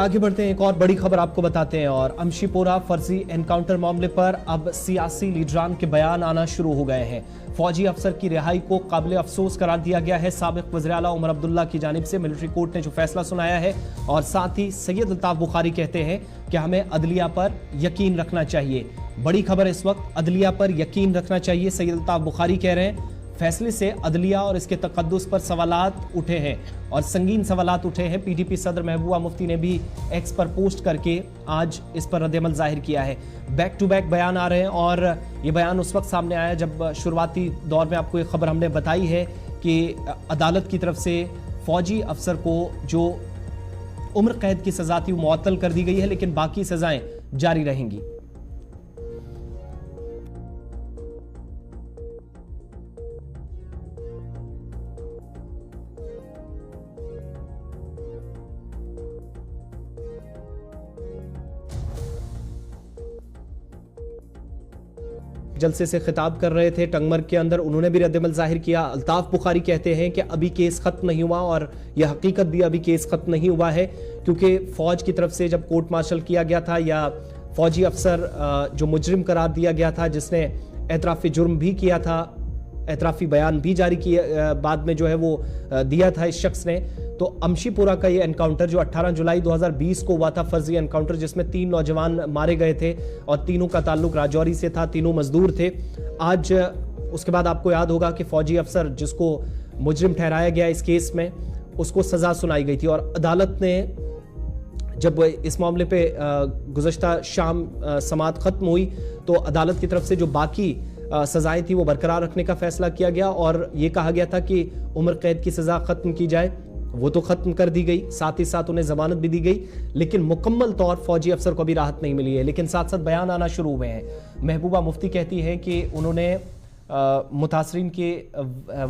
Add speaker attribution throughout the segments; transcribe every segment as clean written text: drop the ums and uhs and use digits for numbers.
Speaker 1: आगे बढ़ते हैं, एक और बड़ी खबर आपको बताते हैं। और अमशीपोरा फर्जी एनकाउंटर मामले पर अब सियासी लीडरान के बयान आना शुरू हो गए हैं। फौजी अफसर की रिहाई को काबिल अफसोस करार दिया गया है। साबिक वज़ीर आला उमर अब्दुल्ला की जानिब से मिलिट्री कोर्ट ने जो फैसला सुनाया है, और साथ ही सैयद अल्ताफ बुखारी कहते हैं कि हमें अदलिया पर यकीन रखना चाहिए। बड़ी खबर इस वक्त, अदलिया पर यकीन रखना चाहिए, सैयद अल्ताफ बुखारी कह रहे हैं। फैसले से अदलिया और इसके तकद्दुस पर सवालात उठे हैं, और संगीन सवालात उठे हैं। पीडीपी सदर महबूबा मुफ्ती ने भी एक्स पर पोस्ट करके आज इस पर रद्द-ए-अमल जाहिर किया है। बैक टू बैक बयान आ रहे हैं, और ये बयान उस वक्त सामने आया जब शुरुआती दौर में आपको एक खबर हमने बताई है कि अदालत की तरफ से फौजी अफसर को जो उम्र कैद की सजा थी वो मुअत्तल कर दी गई है, लेकिन बाकी सजाएं जारी रहेंगी। जलसे से खिताब कर रहे थे टंगमर्ग के अंदर, उन्होंने भी रद्द-ए-अमल जाहिर किया। अल्ताफ बुखारी कहते हैं कि अभी केस खत्म नहीं हुआ, और यह हकीकत भी अभी केस खत्म नहीं हुआ है, क्योंकि फौज की तरफ से जब कोर्ट मार्शल किया गया था, या फौजी अफसर जो मुजरिम करार दिया गया था, जिसने एतराफ़ी जुर्म भी किया था, एतराफ़ी बयान भी जारी किया बाद में जो है वो दिया था इस शख्स ने, तो अमशीपोरा का ये एनकाउंटर जो 18 जुलाई 2020 को हुआ था, फर्जी एनकाउंटर, जिसमें 3 नौजवान मारे गए थे और तीनों का ताल्लुक राजौरी से था, तीनों मजदूर थे। आज उसके बाद आपको याद होगा कि फौजी अफसर जिसको मुजरिम ठहराया गया इस केस में, उसको सजा सुनाई गई थी, और अदालत ने जब इस मामले पे गुज़श्ता शाम समाअत खत्म हुई, तो अदालत की तरफ से जो बाकी सजाएं थी वो बरकरार रखने का फैसला किया गया, और ये कहा गया था कि उम्र कैद की सजा खत्म की जाए। वो तो खत्म कर दी गई, साथ ही साथ उन्हें जमानत भी दी गई, लेकिन मुकम्मल तौर फौजी अफसर को भी राहत नहीं मिली है। लेकिन साथ साथ बयान आना शुरू हुए हैं। महबूबा मुफ्ती कहती है कि उन्होंने मुतासरीन के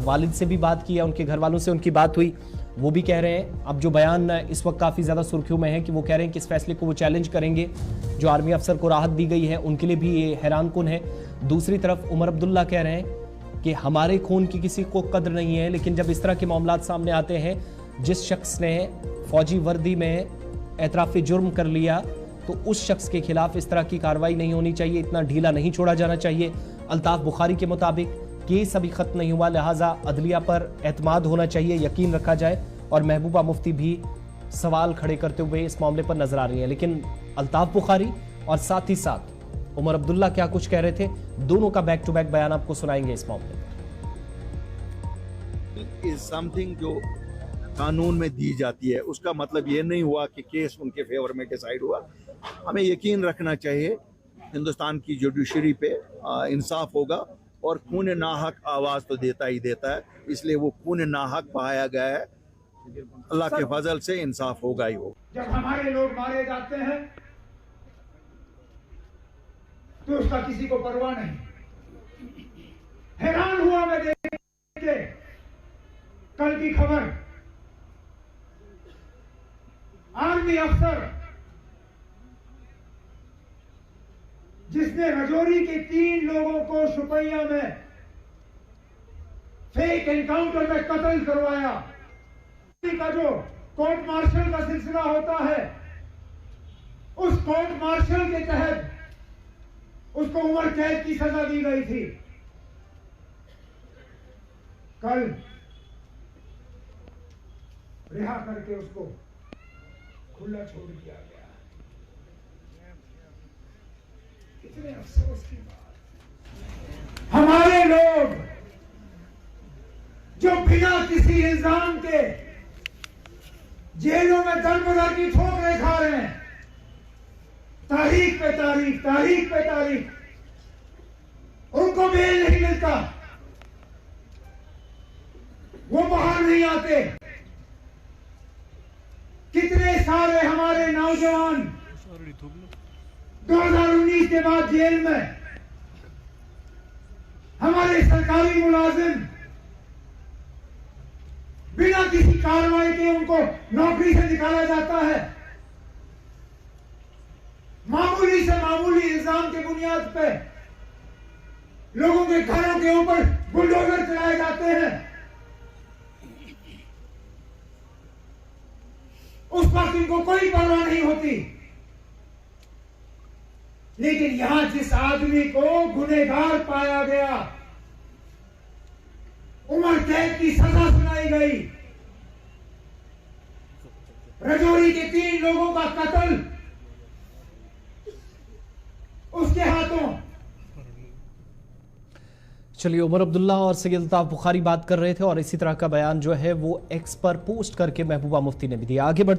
Speaker 1: वालिद से भी बात की है, उनके घर वालों से उनकी बात हुई, वो भी कह रहे हैं। अब जो बयान इस वक्त काफ़ी ज़्यादा सुर्खियों में है कि वो कह रहे हैं कि इस फैसले को वो चैलेंज करेंगे। जो आर्मी अफसर को राहत दी गई है उनके लिए भी ये हैरान कुन है। दूसरी तरफ उमर अब्दुल्ला कह रहे हैं कि हमारे खून की किसी को कद्र नहीं है, लेकिन जब इस तरह के मामलात सामने आते हैं, जिस शख्स ने फौजी वर्दी में एतराफ़ी जुर्म कर लिया, तो उस शख्स के खिलाफ इस तरह की कार्रवाई नहीं होनी चाहिए, इतना ढीला नहीं छोड़ा जाना चाहिए। अल्ताफ बुखारी के मुताबिक केस अभी खत्म नहीं हुआ, लिहाजा अदलिया पर एतमाद होना चाहिए, यकीन रखा जाए। और महबूबा मुफ्ती भी सवाल खड़े करते हुए इस मामले पर नजर आ रही हैं। लेकिन अल्ताफ बुखारी और साथ ही साथ उमर अब्दुल्ला क्या कुछ कह रहे थे, दोनों का बैक टू बैक बयान आपको सुनाएंगे इस मामले में।
Speaker 2: इज समथिंग जो कानून में दी जाती है, उसका मतलब ये नहीं हुआ कि केस उनके फेवर में डिसाइड हुआ। हमें यकीन रखना चाहिए हिंदुस्तान की जुडिशरी पे इंसाफ होगा, और खून नाहक आवाज तो देता ही देता है, इसलिए वो खून नाहक बहाया गया है। अल्लाह के फजल से इंसाफ होगा ही होगा।
Speaker 3: जब हमारे लोग मारे जाते हैं तो उसका किसी को परवाह नहीं। हैरान हुआ मैं देख के कल की खबर, आर्मी अफसर जिसने राजौरी के 3 लोगों को शुपैया में फेक एनकाउंटर में कत्ल करवाया, का जो कोर्ट मार्शल का सिलसिला होता है, उस कोर्ट मार्शल के तहत उसको उम्र कैद की सजा दी गई थी। कल रिहा करके उसको खुला छोड़ दिया गया। कितने अफसोस की बात। हमारे लोग जो बिना किसी इल्जाम के जेलों में दर बदर की ठोकरें खा रहे हैं, तारीख पे तारीख, तारीख पे तारीख, उनको बेल नहीं मिलता, वो बाहर नहीं आते। कितने सारे हमारे नौजवान 2019 के बाद जेल में, हमारे सरकारी मुलाजिम बिना किसी कार्रवाई के उनको नौकरी से निकाला जाता है। मामूली से मामूली इल्जाम की बुनियाद पे लोगों के घरों के ऊपर बुलडोजर चलाए जाते हैं। उस वक्त इनको कोई परवाह नहीं होती। लेकिन यहां जिस आदमी को गुनहगार पाया गया, उम्र कैद की सजा सुनाई गई, रजौरी के 3 लोगों का कत्ल उसके हाथों।
Speaker 1: चलिए, उमर अब्दुल्ला और सैयद अल्ताफ बुखारी बात कर रहे थे और इसी तरह का बयान जो है वो एक्स पर पोस्ट करके महबूबा मुफ्ती ने भी दिया। आगे बढ़ते